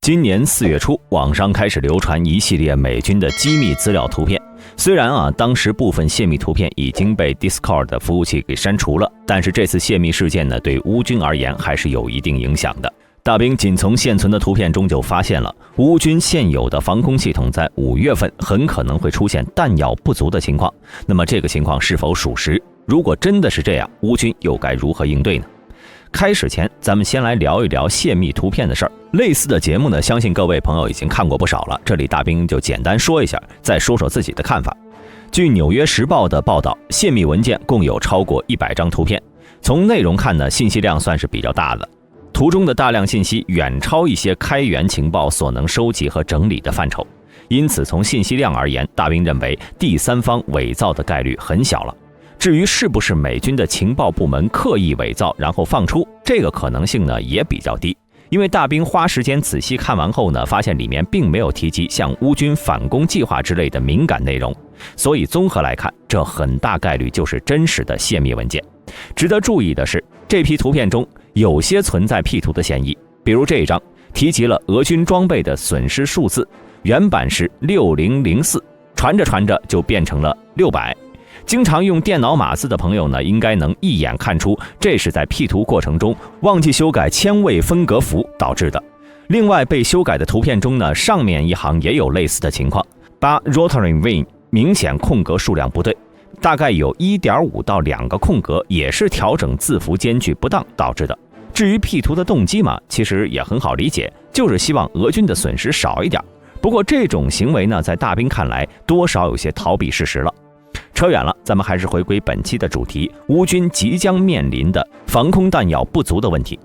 今年4月初，网上开始流传一系列美军的机密资料图片。虽然当时部分泄密图片已经被 Discord 的服务器给删除了，但是这次泄密事件呢，对乌军而言还是有一定影响的。大兵仅从现存的图片中就发现了，乌军现有的防空系统在5月份很可能会出现弹药不足的情况。那么这个情况是否属实？如果真的是这样，乌军又该如何应对呢？开始前，咱们先来聊一聊泄密图片的事儿。类似的节目呢，相信各位朋友已经看过不少了。这里大兵就简单说一下，再说说自己的看法。据《纽约时报》的报道，泄密文件共有超过100张图片。从内容看呢，信息量算是比较大的。图中的大量信息远超一些开源情报所能收集和整理的范畴，因此从信息量而言，大兵认为第三方伪造的概率很小了。至于是不是美军的情报部门刻意伪造然后放出，这个可能性呢也比较低，因为大兵花时间仔细看完后呢，发现里面并没有提及像乌军反攻计划之类的敏感内容，所以综合来看，这很大概率就是真实的泄密文件。值得注意的是，这批图片中有些存在 P 图的嫌疑，比如这一张提及了俄军装备的损失数字，原版是6004，传着传着就变成了600。经常用电脑码字的朋友呢，应该能一眼看出这是在 P 图过程中忘记修改铅位分隔符导致的。另外被修改的图片中呢，上面一行也有类似的情况，把 Rotary Wing 明显空格数量不对，大概有 1.5 到2个空格，也是调整字符间距不当导致的。至于 P 图的动机嘛，其实也很好理解，就是希望俄军的损失少一点。不过这种行为呢，在大兵看来多少有些逃避事实了。扯远了，咱们还是回归本期的主题，乌军即将面临的防空弹药不足的问题。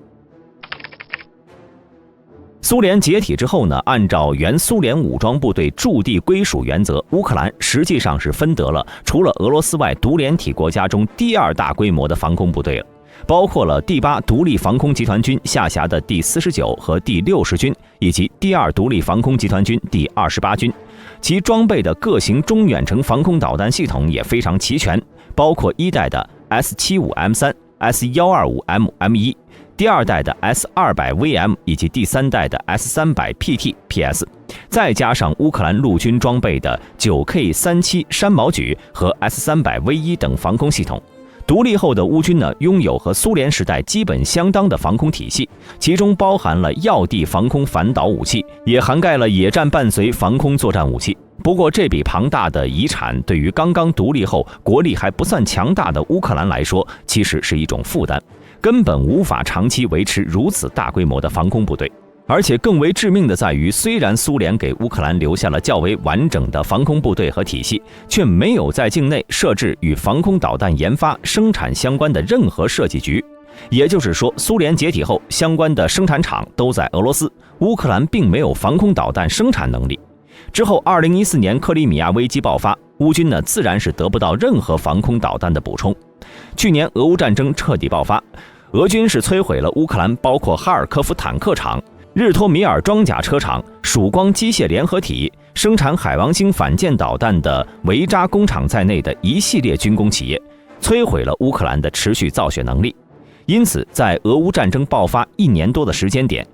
苏联解体之后呢，按照原苏联武装部队驻地归属原则，乌克兰实际上是分得了除了俄罗斯外独联体国家中第2大规模的防空部队了，包括了第8独立防空集团军下辖的第49和第60军，以及第2独立防空集团军第28军。其装备的各型中远程防空导弹系统也非常齐全，包括1代的 S75M3、S125M-M1， 第2代的 S200VM 以及第3代的 S300PT-PS， 再加上乌克兰陆军装备的 9K37 山毛榉和 S300V1 等防空系统。独立后的乌军呢，拥有和苏联时代基本相当的防空体系，其中包含了要地防空反导武器，也涵盖了野战伴随防空作战武器。不过这笔庞大的遗产对于刚刚独立后国力还不算强大的乌克兰来说，其实是一种负担，根本无法长期维持如此大规模的防空部队。而且更为致命的在于，虽然苏联给乌克兰留下了较为完整的防空部队和体系，却没有在境内设置与防空导弹研发生产相关的任何设计局。也就是说，苏联解体后，相关的生产厂都在俄罗斯，乌克兰并没有防空导弹生产能力。之后2014年克里米亚危机爆发，乌军呢自然是得不到任何防空导弹的补充。去年俄乌战争彻底爆发，俄军是摧毁了乌克兰包括哈尔科夫坦克厂、日托米尔装甲车厂、曙光机械联合体、生产海王星反舰导弹的维扎工厂在内的一系列军工企业，摧毁了乌克兰的持续造血能力。因此，在俄乌战争爆发1年多的时间点，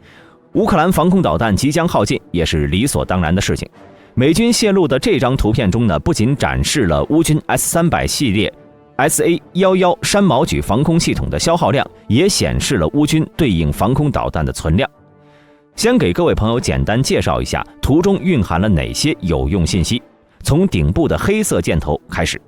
乌克兰防空导弹即将耗尽，也是理所当然的事情。美军泄露的这张图片中呢，不仅展示了乌军 S300 系列 SA11 山毛榉防空系统的消耗量，也显示了乌军对应防空导弹的存量。先给各位朋友简单介绍一下图中蕴含了哪些有用信息。从顶部的黑色箭头开始，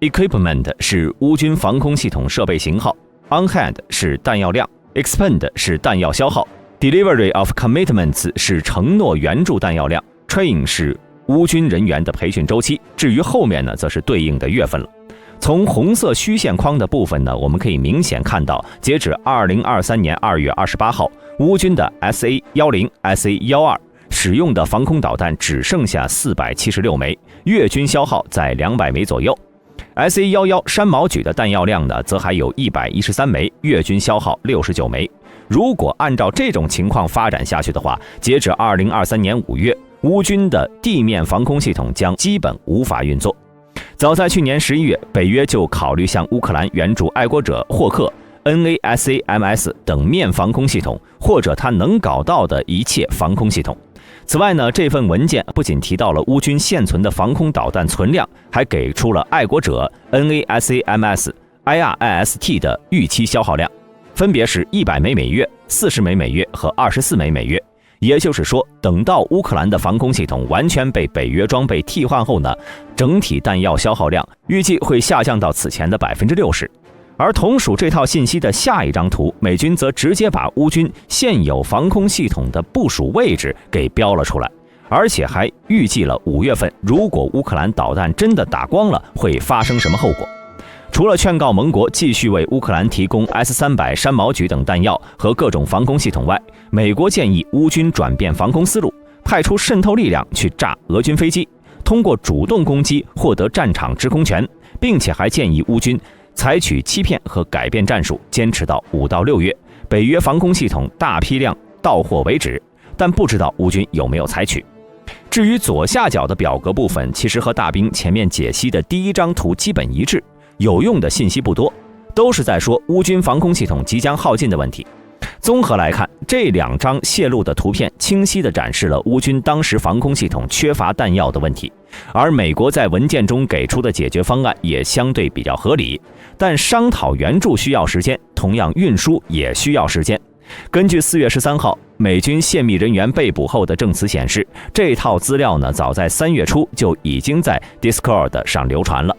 Equipment 是乌军防空系统设备型号， On hand 是弹药量， Expend 是弹药消耗， Delivery of Commitments 是承诺援助弹药量， Train 是乌军人员的培训周期。至于后面呢，则是对应的月份了。从红色虚线框的部分呢，我们可以明显看到，截止2023年2月28号，乌军的 SA10、SA12 使用的防空导弹只剩下476枚，月均消耗在200枚左右。SA11 山毛榉的弹药量呢，则还有113枚，月均消耗69枚。如果按照这种情况发展下去的话，截止2023年5月，乌军的地面防空系统将基本无法运作。早在去年11月，北约就考虑向乌克兰援助爱国者霍克 NASAMS 等面防空系统，或者它能搞到的一切防空系统。此外呢，这份文件不仅提到了乌军现存的防空导弹存量，还给出了爱国者 NASAMS、IRIS-T 的预期消耗量，分别是100枚每月、40枚每月和24枚每月。也就是说，等到乌克兰的防空系统完全被北约装备替换后呢，整体弹药消耗量预计会下降到此前的60%。而同属这套信息的下一张图，美军则直接把乌军现有防空系统的部署位置给标了出来，而且还预计了5月份如果乌克兰导弹真的打光了，会发生什么后果。除了劝告盟国继续为乌克兰提供 S-300山毛榉等弹药和各种防空系统外，美国建议乌军转变防空思路，派出渗透力量去炸俄军飞机，通过主动攻击获得战场制空权，并且还建议乌军采取欺骗和改变战术，坚持到5到6月，北约防空系统大批量到货为止。但不知道乌军有没有采取。至于左下角的表格部分，其实和大兵前面解析的第一张图基本一致，有用的信息不多，都是在说乌军防空系统即将耗尽的问题。综合来看，这2张泄露的图片清晰地展示了乌军当时防空系统缺乏弹药的问题，而美国在文件中给出的解决方案也相对比较合理。但商讨援助需要时间，同样运输也需要时间。根据4月13号美军泄密人员被捕后的证词显示，这套资料呢，早在3月初就已经在 Discord 上流传了。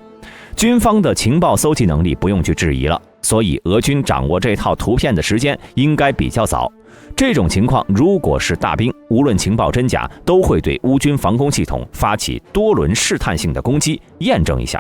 军方的情报搜集能力不用去质疑了，所以俄军掌握这套图片的时间应该比较早。这种情况如果是大兵，无论情报真假，都会对乌军防空系统发起多轮试探性的攻击，验证一下。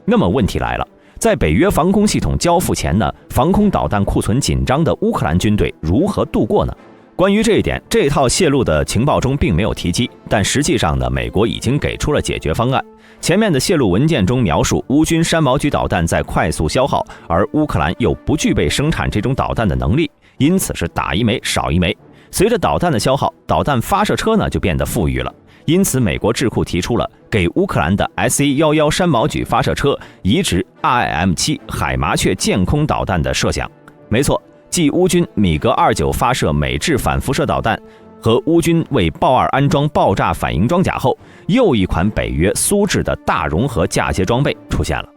那么问题来了，在北约防空系统交付前呢，防空导弹库存紧张的乌克兰军队如何度过呢？关于这一点，这套泄露的情报中并没有提及，但实际上呢，美国已经给出了解决方案。前面的泄露文件中描述，乌军山毛榉导弹在快速消耗，而乌克兰又不具备生产这种导弹的能力，因此是打一枚少一枚。随着导弹的消耗，导弹发射车呢就变得富裕了，因此美国智库提出了给乌克兰的 SA-11山毛榉发射车移植 IM-7海麻雀舰空导弹的设想。没错，继乌军米格29发射美制反辐射导弹和乌军为豹2安装爆炸反应装甲后，又一款北约苏制的大融合嫁接装备出现了。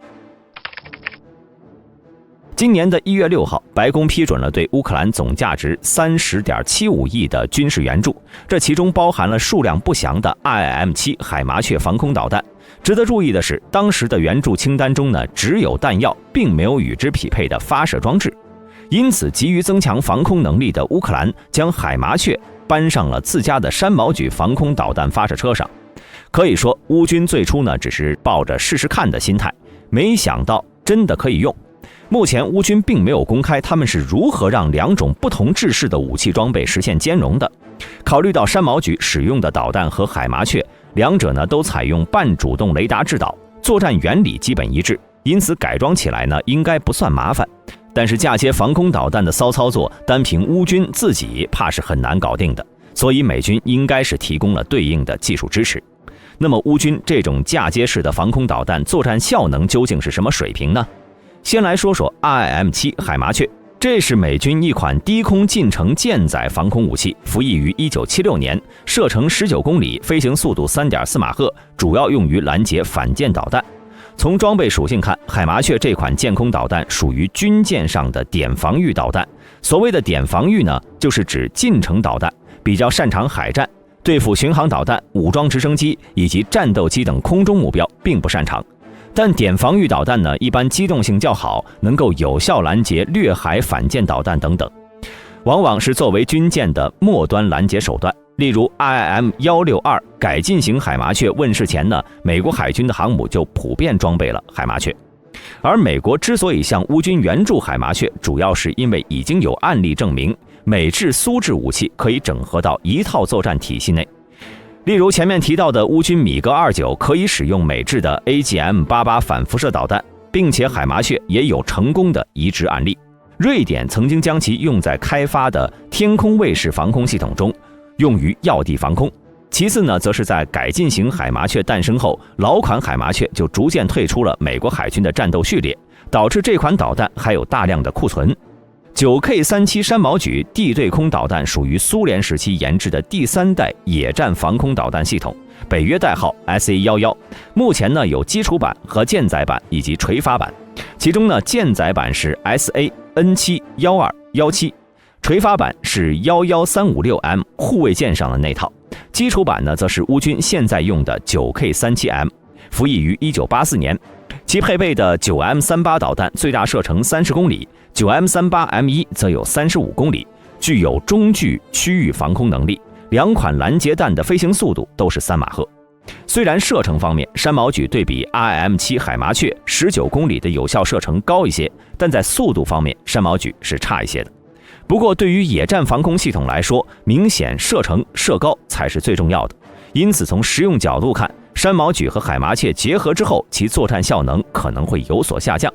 今年的1月6号，白宫批准了对乌克兰总价值30.75亿的军事援助，这其中包含了数量不详的 IM-7海麻雀防空导弹。值得注意的是，当时的援助清单中呢，只有弹药，并没有与之匹配的发射装置。因此，急于增强防空能力的乌克兰将海麻雀搬上了自家的山毛榉防空导弹发射车上。可以说，乌军最初呢只是抱着试试看的心态，没想到真的可以用。目前乌军并没有公开他们是如何让2种不同制式的武器装备实现兼容的。考虑到山毛榉使用的导弹和海麻雀两者呢都采用半主动雷达制导，作战原理基本一致，因此改装起来呢应该不算麻烦。但是嫁接防空导弹的骚操作，单凭乌军自己怕是很难搞定的，所以美军应该是提供了对应的技术支持。那么乌军这种嫁接式的防空导弹作战效能究竟是什么水平呢？先来说说 IM-7海麻雀，这是美军一款低空近程舰载防空武器，服役于1976年，射程19公里，飞行速度3.4马赫，主要用于拦截反舰导弹。从装备属性看，海麻雀这款舰空导弹属于军舰上的点防御导弹。所谓的点防御呢，就是指近程导弹，比较擅长海战，对付巡航导弹、武装直升机以及战斗机等空中目标并不擅长。但点防御导弹呢，一般机动性较好，能够有效拦截掠海反舰导弹等等，往往是作为军舰的末端拦截手段。例如 IM-162改进型海麻雀问世前呢，美国海军的航母就普遍装备了海麻雀。而美国之所以向乌军援助海麻雀，主要是因为已经有案例证明，美制苏制武器可以整合到一套作战体系内。例如前面提到的乌军米格29可以使用美制的 AGM-88反辐射导弹，并且海麻雀也有成功的移植案例。瑞典曾经将其用在开发的天空卫士防空系统中，用于要地防空。其次呢，则是在改进型海麻雀诞生后，老款海麻雀就逐渐退出了美国海军的战斗序列，导致这款导弹还有大量的库存。9K37山毛榉地对空导弹属于苏联时期研制的第3代野战防空导弹系统，北约代号 SA-11。目前呢有基础版和舰载版以及垂发版，其中呢舰载版是 SA-N7-12-17，垂发版是11356M 护卫舰上的那套，基础版呢则是乌军现在用的 9K37M， 服役于1984年。其配备的 9M38 导弹最大射程30公里，9M38M1 则有35公里，具有中距区域防空能力。两款拦截弹的飞行速度都是3马赫。虽然射程方面，山毛榉对比 IM-7 海麻雀19公里的有效射程高一些，但在速度方面，山毛榉是差一些的。不过，对于野战防空系统来说，明显射程射高才是最重要的。因此，从实用角度看，山毛榉和海麻雀结合之后，其作战效能可能会有所下降。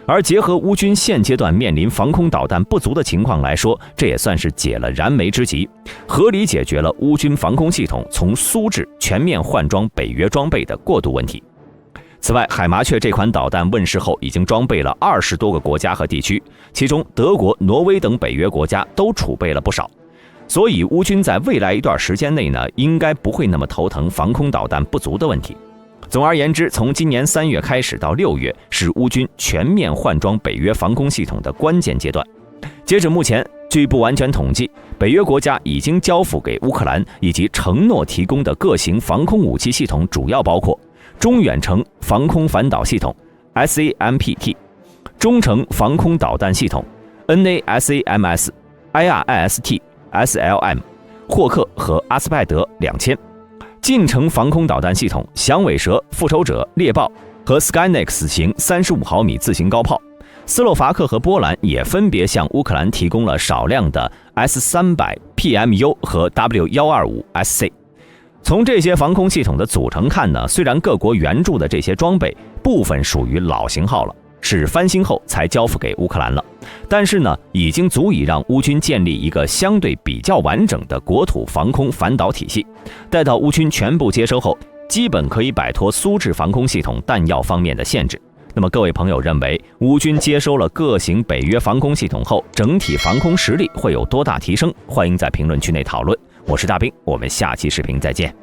而结合乌军现阶段面临防空导弹不足的情况来说，这也算是解了燃眉之急，合理解决了乌军防空系统从苏制全面换装北约装备的过渡问题。此外，海麻雀这款导弹问世后，已经装备了20多个国家和地区，其中德国、挪威等北约国家都储备了不少。所以乌军在未来一段时间内呢，应该不会那么头疼防空导弹不足的问题。总而言之，从今年3月开始到6月，是乌军全面换装北约防空系统的关键阶段。截止目前，据不完全统计，北约国家已经交付给乌克兰以及承诺提供的各型防空武器系统，主要包括中远程防空反导系统 SAMPT、中程防空导弹系统 NASAMS、IRIST、SLM、霍克和阿斯派德2000。近程防空导弹系统响尾蛇、复仇者、猎豹和 Skynex 型35毫米自行高炮。斯洛伐克和波兰也分别向乌克兰提供了少量的 S300 PMU 和 W125SC。从这些防空系统的组成看呢，虽然各国援助的这些装备部分属于老型号了，是翻新后才交付给乌克兰了，但是呢，已经足以让乌军建立一个相对比较完整的国土防空反导体系。待到乌军全部接收后，基本可以摆脱苏制防空系统弹药方面的限制。那么各位朋友认为，乌军接收了各型北约防空系统后，整体防空实力会有多大提升？欢迎在评论区内讨论。我是大兵，我们下期视频再见。